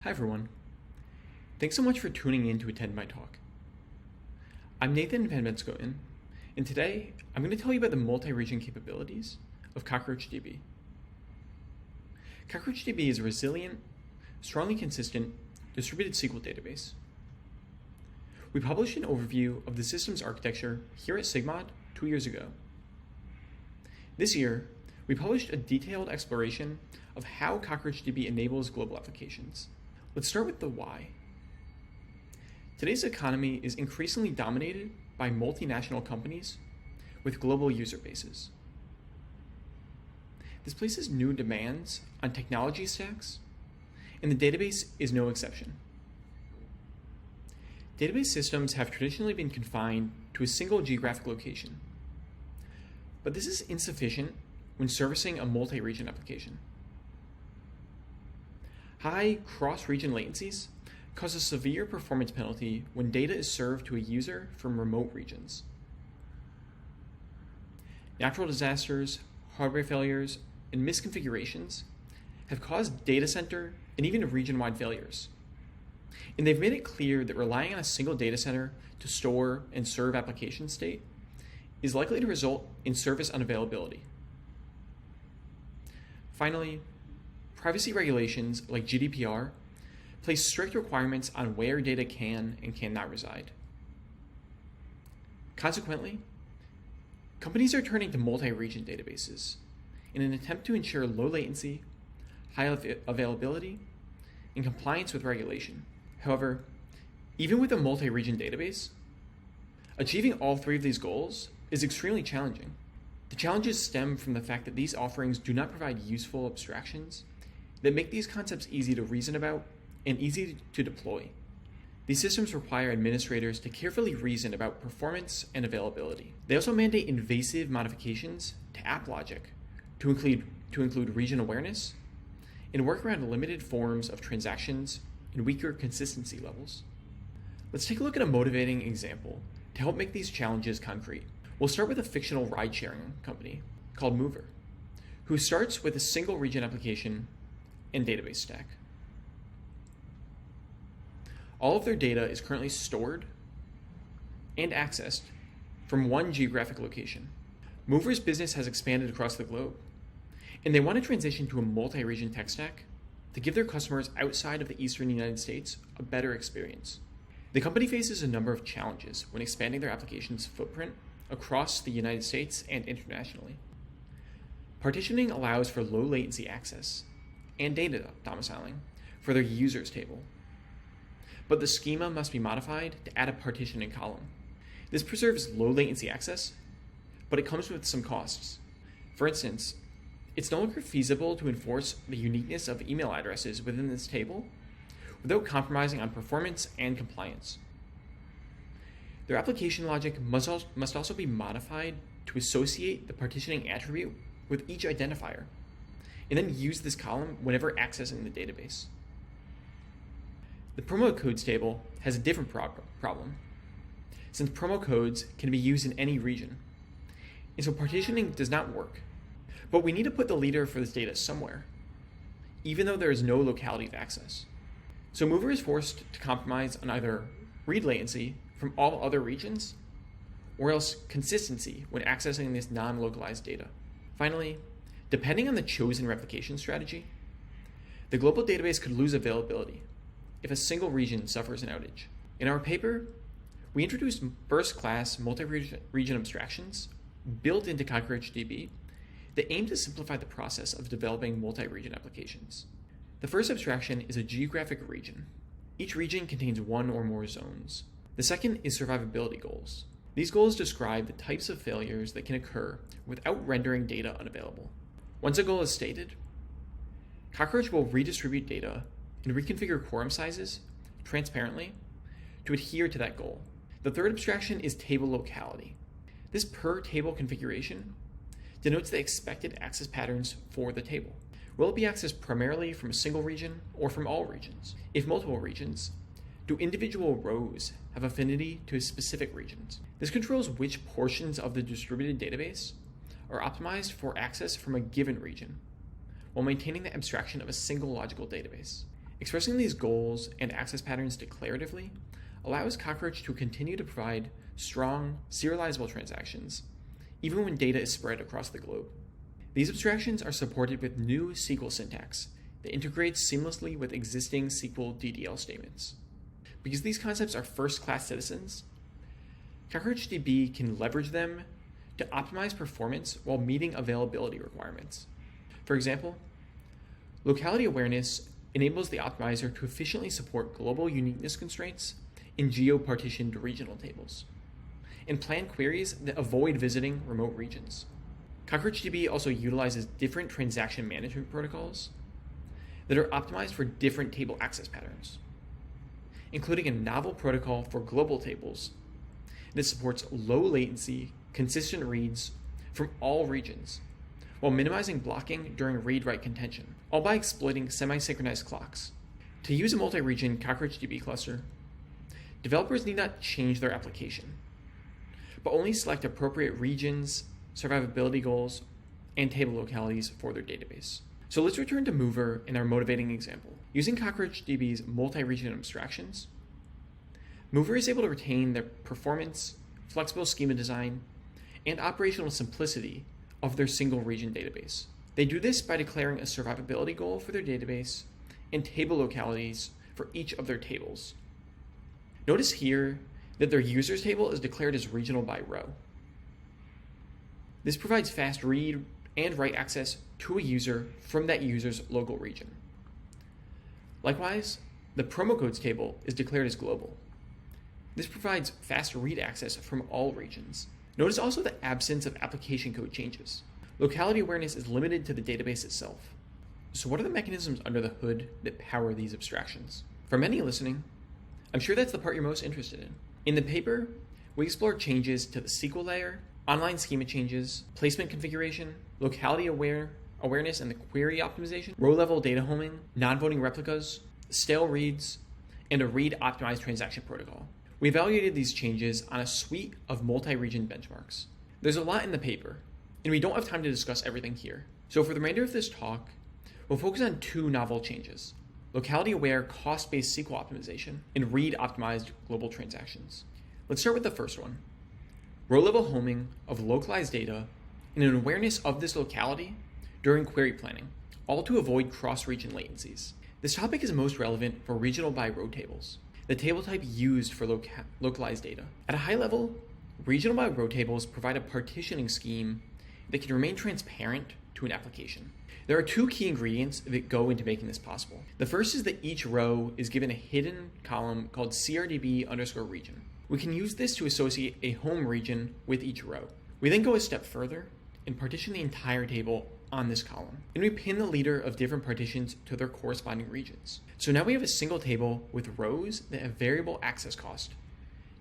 Hi everyone. Thanks so much for tuning in to attend my talk. I'm Nathan Van Venskoten, and today I'm going to tell you about the multi-region capabilities of CockroachDB. CockroachDB is a resilient, strongly consistent, distributed SQL database. We published an overview of the system's architecture here at Sigmod 2 years ago. This year, we published a detailed exploration of how CockroachDB enables global applications. Let's start with the why. Today's economy is increasingly dominated by multinational companies with global user bases. This places new demands on technology stacks, and the database is no exception. Database systems have traditionally been confined to a single geographic location, but this is insufficient when servicing a multi-region application. High cross-region latencies cause a severe performance penalty when data is served to a user from remote regions. Natural disasters, hardware failures, and misconfigurations have caused data center and even region-wide failures. And they've made it clear that relying on a single data center to store and serve application state is likely to result in service unavailability. Finally, privacy regulations like GDPR place strict requirements on where data can and cannot reside. Consequently, companies are turning to multi-region databases in an attempt to ensure low latency, high availability, and compliance with regulation. However, even with a multi-region database, achieving all three of these goals is extremely challenging. The challenges stem from the fact that these offerings do not provide useful abstractions that make these concepts easy to reason about and easy to deploy. These systems require administrators to carefully reason about performance and availability. They also mandate invasive modifications to app logic to include region awareness and work around limited forms of transactions and weaker consistency levels. Let's take a look at a motivating example to help make these challenges concrete. We'll start with a fictional ride-sharing company called Mover, who starts with a single region application and database stack. All of their data is currently stored and accessed from one geographic location. Mover's business has expanded across the globe, and they want to transition to a multi-region tech stack to give their customers outside of the eastern United States a better experience. The company faces a number of challenges when expanding their application's footprint across the United States and internationally. Partitioning allows for low latency access and data domiciling for their users table, but the schema must be modified to add a partitioning column. This preserves low latency access, but it comes with some costs. For instance, it's no longer feasible to enforce the uniqueness of email addresses within this table without compromising on performance and compliance. Their application logic must also be modified to associate the partitioning attribute with each identifier, and then use this column whenever accessing the database. The promo codes table has a different problem, since promo codes can be used in any region, and so partitioning does not work. But we need to put the leader for this data somewhere, even though there is no locality of access. So Mover is forced to compromise on either read latency from all other regions, or else consistency when accessing this non-localized data. Finally, depending on the chosen replication strategy, the global database could lose availability if a single region suffers an outage. In our paper, we introduced first-class multi-region abstractions built into CockroachDB that aim to simplify the process of developing multi-region applications. The first abstraction is a geographic region. Each region contains one or more zones. The second is survivability goals. These goals describe the types of failures that can occur without rendering data unavailable. Once a goal is stated, Cockroach will redistribute data and reconfigure quorum sizes transparently to adhere to that goal. The third abstraction is table locality. This per table configuration denotes the expected access patterns for the table. Will it be accessed primarily from a single region or from all regions? If multiple regions, do individual rows have affinity to specific regions? This controls which portions of the distributed database are optimized for access from a given region, while maintaining the abstraction of a single logical database. Expressing these goals and access patterns declaratively allows Cockroach to continue to provide strong, serializable transactions, even when data is spread across the globe. These abstractions are supported with new SQL syntax that integrates seamlessly with existing SQL DDL statements. Because these concepts are first-class citizens, CockroachDB can leverage them to optimize performance while meeting availability requirements. For example, locality awareness enables the optimizer to efficiently support global uniqueness constraints in geo-partitioned regional tables, and plan queries that avoid visiting remote regions. CockroachDB also utilizes different transaction management protocols that are optimized for different table access patterns, including a novel protocol for global tables that supports low latency, consistent reads from all regions, while minimizing blocking during read-write contention, all by exploiting semi-synchronized clocks. To use a multi-region CockroachDB cluster, developers need not change their application, but only select appropriate regions, survivability goals, and table localities for their database. So let's return to Mover in our motivating example. Using CockroachDB's multi-region abstractions, Mover is able to retain the performance, flexible schema design, and operational simplicity of their single region database. They do this by declaring a survivability goal for their database and table localities for each of their tables. Notice here that their users table is declared as regional by row. This provides fast read and write access to a user from that user's local region. Likewise, the promo codes table is declared as global. This provides fast read access from all regions. Notice also the absence of application code changes. Locality awareness is limited to the database itself. So what are the mechanisms under the hood that power these abstractions? For many listening, I'm sure that's the part you're most interested in. In the paper, we explore changes to the SQL layer, online schema changes, placement configuration, locality awareness and the query optimization, row-level data homing, non-voting replicas, stale reads, and a read-optimized transaction protocol. We evaluated these changes on a suite of multi-region benchmarks. There's a lot in the paper, and we don't have time to discuss everything here. So for the remainder of this talk, we'll focus on two novel changes: locality-aware cost-based SQL optimization and read-optimized global transactions. Let's start with the first one: row-level homing of localized data and an awareness of this locality during query planning, all to avoid cross-region latencies. This topic is most relevant for regional by row tables, the table type used for localized data. At a high level, regional by row tables provide a partitioning scheme that can remain transparent to an application. There are two key ingredients that go into making this possible. The first is that each row is given a hidden column called CRDB_region. We can use this to associate a home region with each row. We then go a step further and partition the entire table on this column. And we pin the leader of different partitions to their corresponding regions. So now we have a single table with rows that have variable access cost,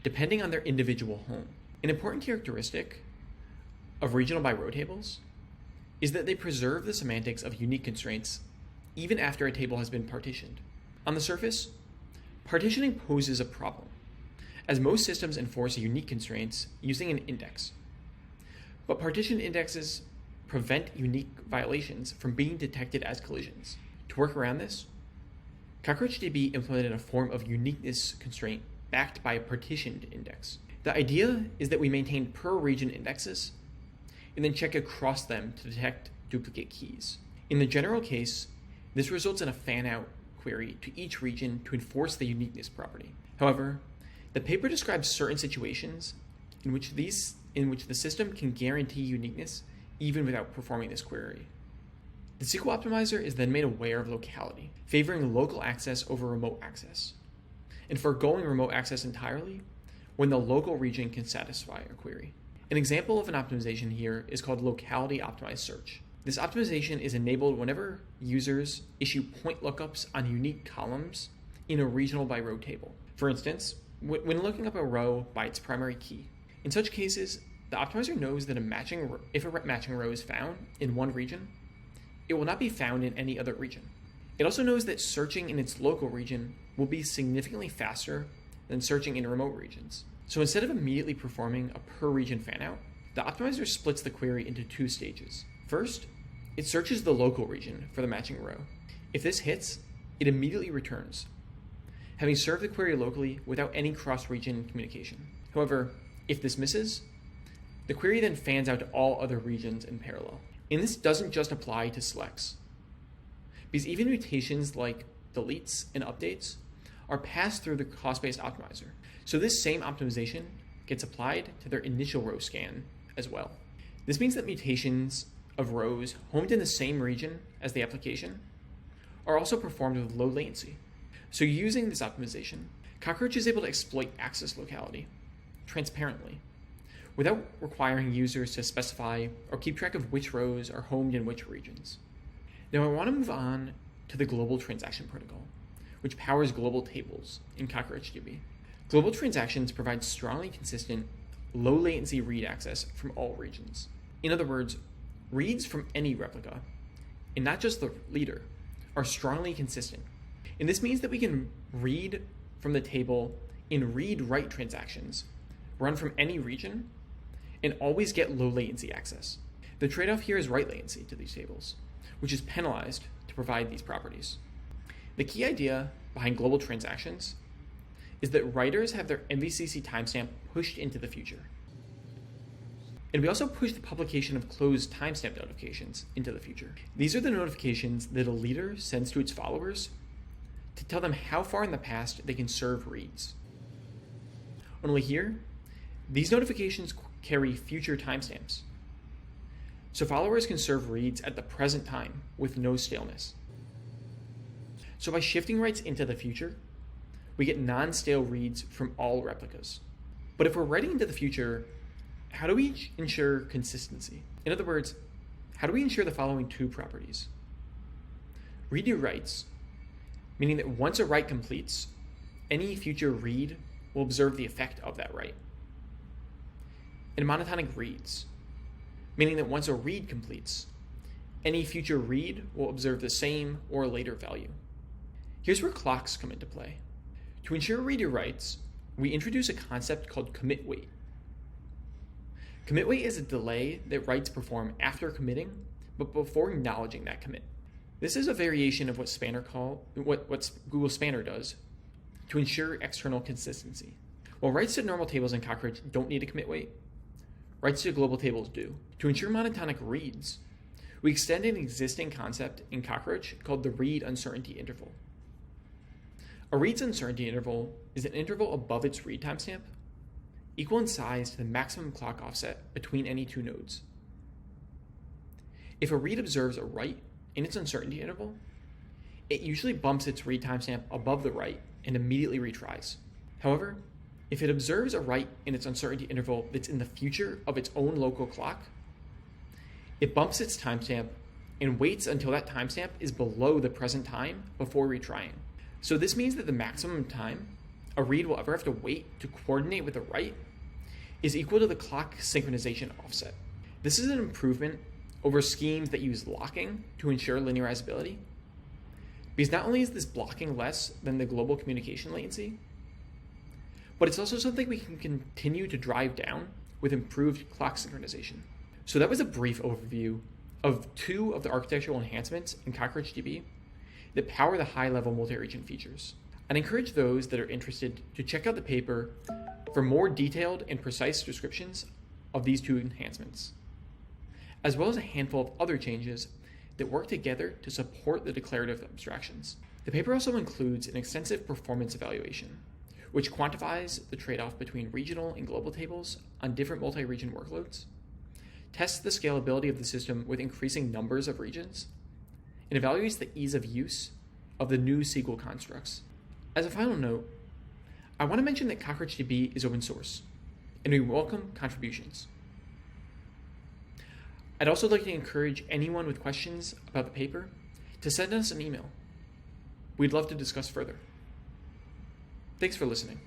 depending on their individual home. An important characteristic of regional by row tables is that they preserve the semantics of unique constraints even after a table has been partitioned. On the surface, partitioning poses a problem, as most systems enforce unique constraints using an index. But partitioned indexes prevent unique violations from being detected as collisions. To work around this, CockroachDB implemented a form of uniqueness constraint backed by a partitioned index. The idea is that we maintain per-region indexes and then check across them to detect duplicate keys. In the general case, this results in a fan-out query to each region to enforce the uniqueness property. However, the paper describes certain situations in which the system can guarantee uniqueness even without performing this query. The SQL optimizer is then made aware of locality, favoring local access over remote access, and foregoing remote access entirely when the local region can satisfy a query. An example of an optimization here is called locality optimized search. This optimization is enabled whenever users issue point lookups on unique columns in a regional by row table. For instance, when looking up a row by its primary key. In such cases, the optimizer knows that if a matching row is found in one region, it will not be found in any other region. It also knows that searching in its local region will be significantly faster than searching in remote regions. So instead of immediately performing a per-region fan-out, the optimizer splits the query into two stages. First, it searches the local region for the matching row. If this hits, it immediately returns, having served the query locally without any cross-region communication. However, if this misses, the query then fans out to all other regions in parallel. And this doesn't just apply to selects, because even mutations like deletes and updates are passed through the cost-based optimizer. So this same optimization gets applied to their initial row scan as well. This means that mutations of rows homed in the same region as the application are also performed with low latency. So using this optimization, Cockroach is able to exploit access locality transparently without requiring users to specify or keep track of which rows are homed in which regions. Now I want to move on to the Global Transaction Protocol, which powers global tables in CockroachDB. Global transactions provide strongly consistent, low latency read access from all regions. In other words, reads from any replica, and not just the leader, are strongly consistent. And this means that we can read from the table in read-write transactions, run from any region, and always get low latency access. The trade-off here is write latency to these tables, which is penalized to provide these properties. The key idea behind global transactions is that writers have their MVCC timestamp pushed into the future. And we also push the publication of closed timestamp notifications into the future. These are the notifications that a leader sends to its followers to tell them how far in the past they can serve reads. Only here, these notifications carry future timestamps. So followers can serve reads at the present time with no staleness. So by shifting writes into the future, we get non-stale reads from all replicas. But if we're writing into the future, how do we ensure consistency? In other words, how do we ensure the following two properties? Redo writes, meaning that once a write completes, any future read will observe the effect of that write. And monotonic reads, meaning that once a read completes, any future read will observe the same or later value. Here's where clocks come into play. To ensure redo writes, we introduce a concept called commit wait. Commit wait is a delay that writes perform after committing, but before acknowledging that commit. This is a variation of what Google Spanner does to ensure external consistency. While writes to normal tables in Cockroach don't need a commit wait, writes to global tables do. To ensure monotonic reads, we extend an existing concept in Cockroach called the read uncertainty interval. A read's uncertainty interval is an interval above its read timestamp, equal in size to the maximum clock offset between any two nodes. If a read observes a write in its uncertainty interval, it usually bumps its read timestamp above the write and immediately retries. However, if it observes a write in its uncertainty interval that's in the future of its own local clock, it bumps its timestamp and waits until that timestamp is below the present time before retrying. So this means that the maximum time a read will ever have to wait to coordinate with a write is equal to the clock synchronization offset. This is an improvement over schemes that use locking to ensure linearizability, because not only is this blocking less than the global communication latency, but it's also something we can continue to drive down with improved clock synchronization. So that was a brief overview of two of the architectural enhancements in CockroachDB that power the high-level multi-region features. I'd encourage those that are interested to check out the paper for more detailed and precise descriptions of these two enhancements, as well as a handful of other changes that work together to support the declarative abstractions. The paper also includes an extensive performance evaluation, which quantifies the trade-off between regional and global tables on different multi-region workloads, tests the scalability of the system with increasing numbers of regions, and evaluates the ease of use of the new SQL constructs. As a final note, I want to mention that CockroachDB is open source, and we welcome contributions. I'd also like to encourage anyone with questions about the paper to send us an email. We'd love to discuss further. Thanks for listening.